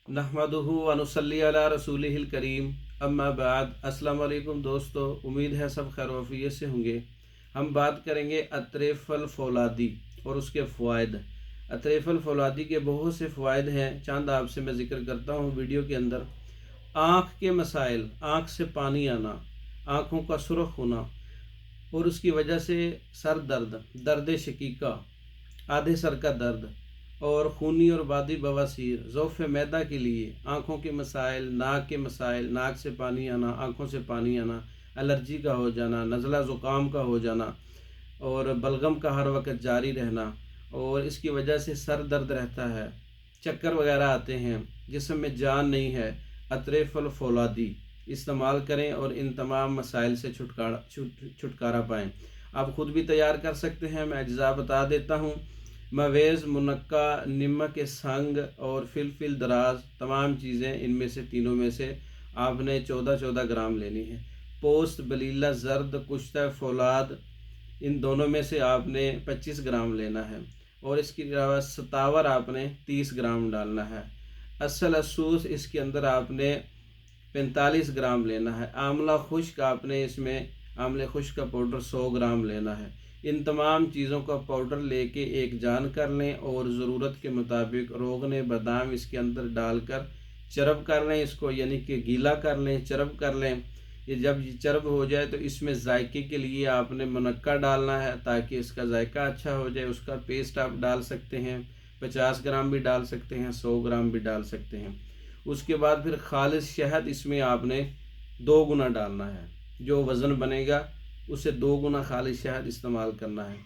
नहमदुहु व नुसल्ली अला रसूलिहिल करीम अम्मा बाद। अस्सलाम वालेकुम दोस्तों, उम्मीद है सब खैर वफ़ियत से होंगे। हम बात करेंगे अतरेफ़ल फ़ौलादी और उसके फ़वाइद। अतरेफ़ल फ़ौलादी के बहुत से फ़वाइद हैं, चंद आपसे मैं ज़िक्र करता हूँ वीडियो के अंदर। आँख के मसाइल, आँख से पानी आना, आँखों का सुरख होना और उसकी वजह से सर दर्द, दर्द शकीका, आधे सर का दर्द और खूनी और बादी बवासीर, ज़ौफ़ मैदा के लिए, आँखों के मसाइल, नाक के मसाइल, नाक से पानी आना, आँखों से पानी आना, एलर्जी का हो जाना, नज़ला ज़ुकाम का हो जाना और बलगम का हर वक्त जारी रहना और इसकी वजह से सर दर्द रहता है, चक्कर वगैरह आते हैं, जिस्म में जान नहीं है, अतरेफ़ल फ़ौलादी इस्तेमाल करें और इन तमाम मसाइल से छुटकारा पाएँ। आप ख़ुद भी तैयार कर सकते हैं, मैं अज्ज़ा बता देता हूँ। मवेज़, मुनक्का, नमक संग और फिल दराज, तमाम चीज़ें इनमें से तीनों में से आपने 14-14 ग्राम लेनी है। पोस्त, बलीला, जर्द, कुश्ता, फौलाद, इन दोनों में से आपने 25 ग्राम लेना है और इसके अलावा सतावर आपने 30 ग्राम डालना है। असल असूस इसके अंदर आपने 45 ग्राम लेना है। आंवला खुश्क आपने इसमें आंवले खुश्क का पाउडर 100 ग्राम लेना है। इन तमाम चीज़ों का पाउडर लेके एक जान कर लें और ज़रूरत के मुताबिक रोगने बादाम इसके अंदर डालकर चरब कर लें इसको, यानी कि गीला कर लें, चरब कर लें। ये जब चरब हो जाए तो इसमें जायके के लिए आपने मुनक्का डालना है ताकि इसका जायका अच्छा हो जाए। उसका पेस्ट आप डाल सकते हैं, 50 ग्राम भी डाल सकते हैं, 100 ग्राम भी डाल सकते हैं। उसके बाद फिर खालिस शहद इसमें आपने 2 गुना डालना है। जो वज़न बनेगा उसे 2 गुना खालिस शहद इस्तेमाल करना है।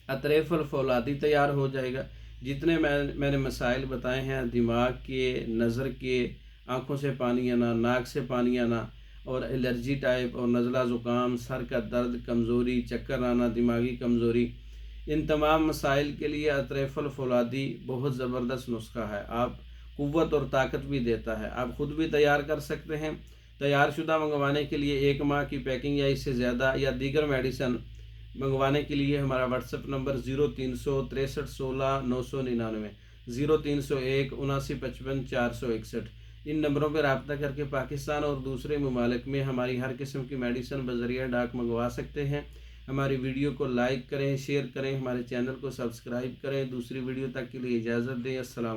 अतरेफ़ल फ़ौलादी तैयार हो जाएगा। जितने मैंने मसाइल बताए हैं, दिमाग के, नज़र के, आँखों से पानी आना, नाक से पानी आना और एलर्जी टाइप और नज़ला ज़ुकाम, सर का दर्द, कमज़ोरी, चक्कर आना, दिमागी कमज़ोरी, इन तमाम मसाइल के लिए अतरेफ़ल फ़ौलादी बहुत ज़बरदस्त नुस्खा है। आप क़ुव्वत और ताकत भी देता है। आप ख़ुद भी तैयार कर सकते हैं। तैयार शुदा मंगवाने के लिए 1 माह की पैकिंग या इससे ज़्यादा या दीगर मेडिसन मंगवाने के लिए हमारा व्हाट्सएप नंबर 0300 63 16 999, 0301 79 55 461। इन नंबरों पर रब्ता करके पाकिस्तान और दूसरे ममालिक में हमारी हर किस्म की मेडिसन बज़रिया डाक मंगवा सकते हैं। हमारी वीडियो को लाइक करें, शेयर करें, हमारे चैनल को सब्सक्राइब करें। दूसरी वीडियो तक के लिए इजाज़त दें। अस्सलाम।